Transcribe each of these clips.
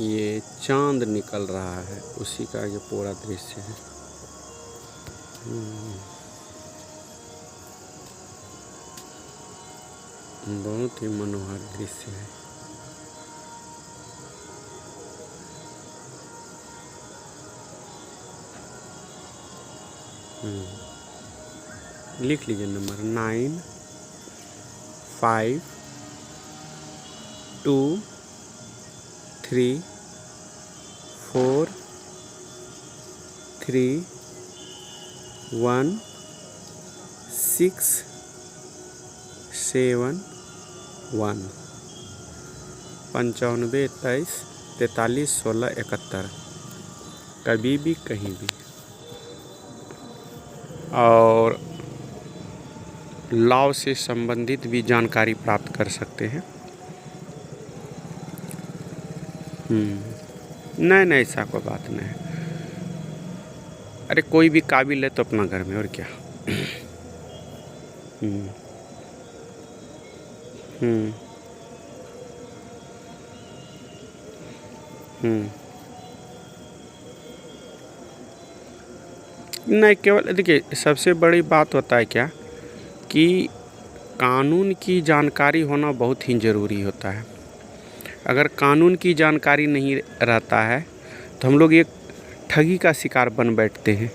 ये चांद निकल रहा है, उसी का ये पूरा दृश्य है। बहुत ही मनोहर दृश्य है। लिख लीजिए नंबर 9 5 2 3 4 3 1 6 7 1 95 23 43 16 71। कभी भी कहीं भी। और लॉ से संबंधित भी जानकारी प्राप्त कर सकते हैं। नहीं, ऐसा कोई बात नहीं। अरे कोई भी काबिल है तो अपना घर में, और क्या। नहीं, केवल देखिए, सबसे बड़ी बात होता है क्या कि कानून की जानकारी होना बहुत ही ज़रूरी होता है। अगर कानून की जानकारी नहीं रहता है तो हम लोग एक ठगी का शिकार बन बैठते हैं,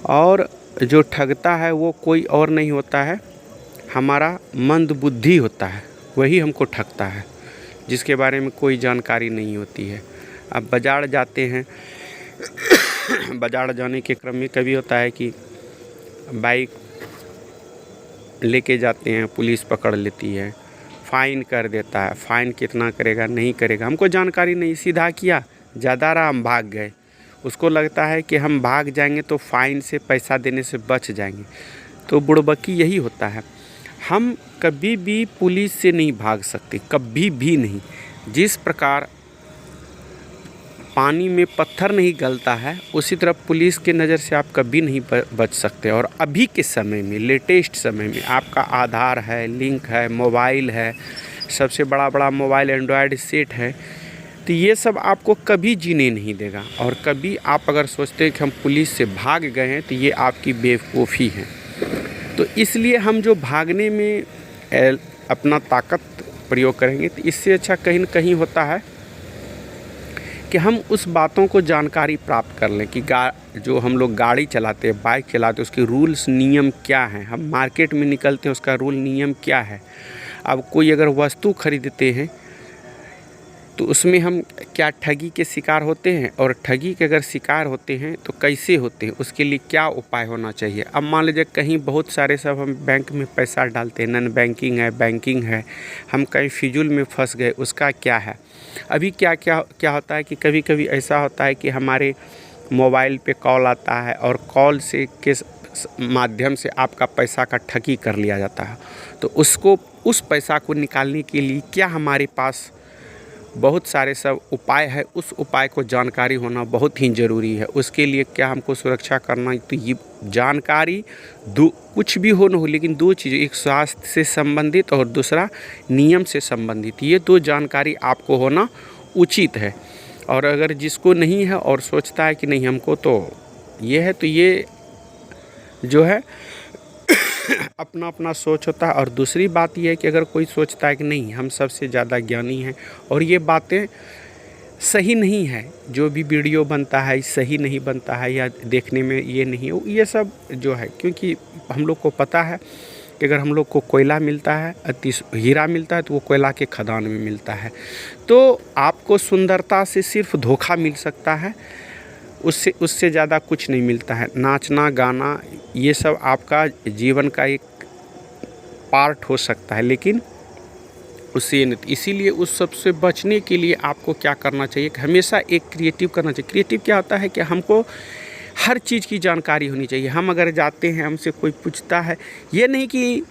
और जो ठगता है वो कोई और नहीं होता है, हमारा मंदबुद्धि होता है, वही हमको ठगता है, जिसके बारे में कोई जानकारी नहीं होती है। अब बाज़ार जाते हैं, बाज़ार जाने के क्रम में कभी होता है कि बाइक लेके जाते हैं, पुलिस पकड़ लेती है, फ़ाइन कर देता है। फ़ाइन कितना करेगा, नहीं करेगा, हमको जानकारी नहीं, सीधा किया, ज़्यादा रहा, हम भाग गए। उसको लगता है कि हम भाग जाएंगे तो फ़ाइन से, पैसा देने से बच जाएंगे। तो बुड़बकी यही होता है। हम कभी भी पुलिस से नहीं भाग सकते, कभी भी नहीं। जिस प्रकार पानी में पत्थर नहीं गलता है, उसी तरह पुलिस के नज़र से आप कभी नहीं बच सकते। और अभी के समय में, लेटेस्ट समय में, आपका आधार है, लिंक है, मोबाइल है, सबसे बड़ा मोबाइल एंड्रॉयड सेट है, तो ये सब आपको कभी जीने नहीं देगा। और कभी आप अगर सोचते हैं कि हम पुलिस से भाग गए हैं, तो ये आपकी बेवकूफ़ी है। तो इसलिए हम जो भागने में अपना ताकत प्रयोग करेंगे, तो इससे अच्छा कहीं न कहीं होता है कि हम उस बातों को जानकारी प्राप्त कर लें कि जो हम लोग गाड़ी चलाते हैं, बाइक चलाते हैं, उसके रूल्स नियम क्या हैं। हम मार्केट में निकलते हैं, उसका रूल नियम क्या है। अब कोई अगर वस्तु खरीदते हैं तो उसमें हम क्या ठगी के शिकार होते हैं, और ठगी के अगर शिकार होते हैं तो कैसे होते हैं, उसके लिए क्या उपाय होना चाहिए। अब मान लीजिए कहीं बहुत सारे सब हम बैंक में पैसा डालते हैं, नॉन बैंकिंग है, बैंकिंग है, हम कहीं फिजूल में फंस गए, उसका क्या है। अभी क्या होता है कि कभी कभी ऐसा होता है कि हमारे मोबाइल पे कॉल आता है, और कॉल से के माध्यम से आपका पैसा का ठगी कर लिया जाता है। तो उस पैसा को निकालने के लिए क्या हमारे पास बहुत सारे सब उपाय है, उस उपाय को जानकारी होना बहुत ही ज़रूरी है। उसके लिए क्या हमको सुरक्षा करना, तो ये जानकारी कुछ भी हो न हो, लेकिन दो चीज़ें, एक स्वास्थ्य से संबंधित और दूसरा नियम से संबंधित, ये दो जानकारी आपको होना उचित है। और अगर जिसको नहीं है और सोचता है कि नहीं हमको तो ये है, तो ये जो है अपना अपना सोच होता है। और दूसरी बात यह है कि अगर कोई सोचता है कि नहीं हम सबसे ज़्यादा ज्ञानी हैं और ये बातें सही नहीं है, जो भी वीडियो बनता है सही नहीं बनता है, या देखने में ये नहीं हो, ये सब जो है, क्योंकि हम लोग को पता है कि अगर हम लोग को कोयला मिलता है, हीरा मिलता है, तो वो कोयला के खदान में मिलता है। तो आपको सुंदरता से सिर्फ धोखा मिल सकता है, उससे ज़्यादा कुछ नहीं मिलता है। नाचना गाना ये सब आपका जीवन का एक पार्ट हो सकता है, लेकिन उससे नहीं। इसीलिए उस सब से बचने के लिए आपको क्या करना चाहिए कि हमेशा एक क्रिएटिव करना चाहिए। क्रिएटिव क्या होता है कि हमको हर चीज़ की जानकारी होनी चाहिए। हम अगर जाते हैं, हमसे कोई पूछता है, ये नहीं कि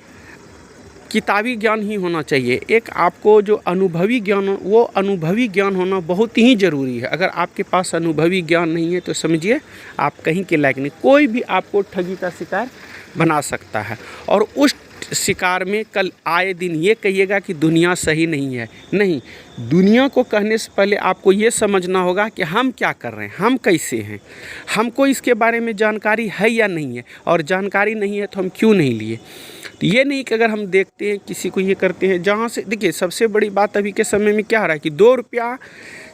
किताबी ज्ञान ही होना चाहिए, एक आपको जो अनुभवी ज्ञान हो, वो अनुभवी ज्ञान होना बहुत ही ज़रूरी है। अगर आपके पास अनुभवी ज्ञान नहीं है तो समझिए आप कहीं के लायक नहीं। कोई भी आपको ठगी का शिकार बना सकता है, और उस शिकार में कल आए दिन ये कहिएगा कि दुनिया सही नहीं है। नहीं, दुनिया को कहने से पहले आपको ये समझना होगा कि हम क्या कर रहे हैं, हम कैसे हैं, हमको इसके बारे में जानकारी है या नहीं है, और जानकारी नहीं है तो हम क्यों नहीं लिए। तो ये नहीं कि अगर हम देखते हैं किसी को ये करते हैं, जहाँ से देखिए सबसे बड़ी बात अभी के समय में क्या हो रहा है कि 2 रुपया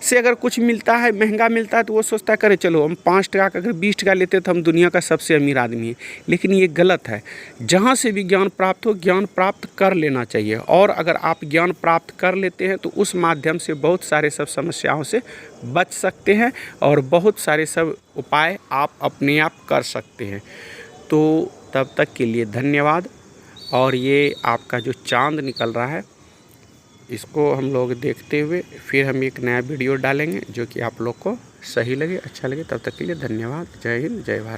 से अगर कुछ मिलता है, महंगा मिलता है, तो वो सोचता है करे चलो हम 5 टका का अगर 20 टका लेते तो हम दुनिया का सबसे अमीर आदमी है। लेकिन ये गलत है। जहाँ से भी ज्ञान प्राप्त हो, ज्ञान प्राप्त कर लेना चाहिए। और अगर आप ज्ञान प्राप्त कर लेते हैं तो उस माध्यम से बहुत सारे सब समस्याओं से बच सकते हैं और बहुत सारे सब उपाय आप अपने आप कर सकते हैं। तो तब तक के लिए धन्यवाद। और ये आपका जो चाँद निकल रहा है, इसको हम लोग देखते हुए फिर हम एक नया वीडियो डालेंगे जो कि आप लोग को सही लगे, अच्छा लगे। तब तक के लिए धन्यवाद। जय हिंद, जय भारत।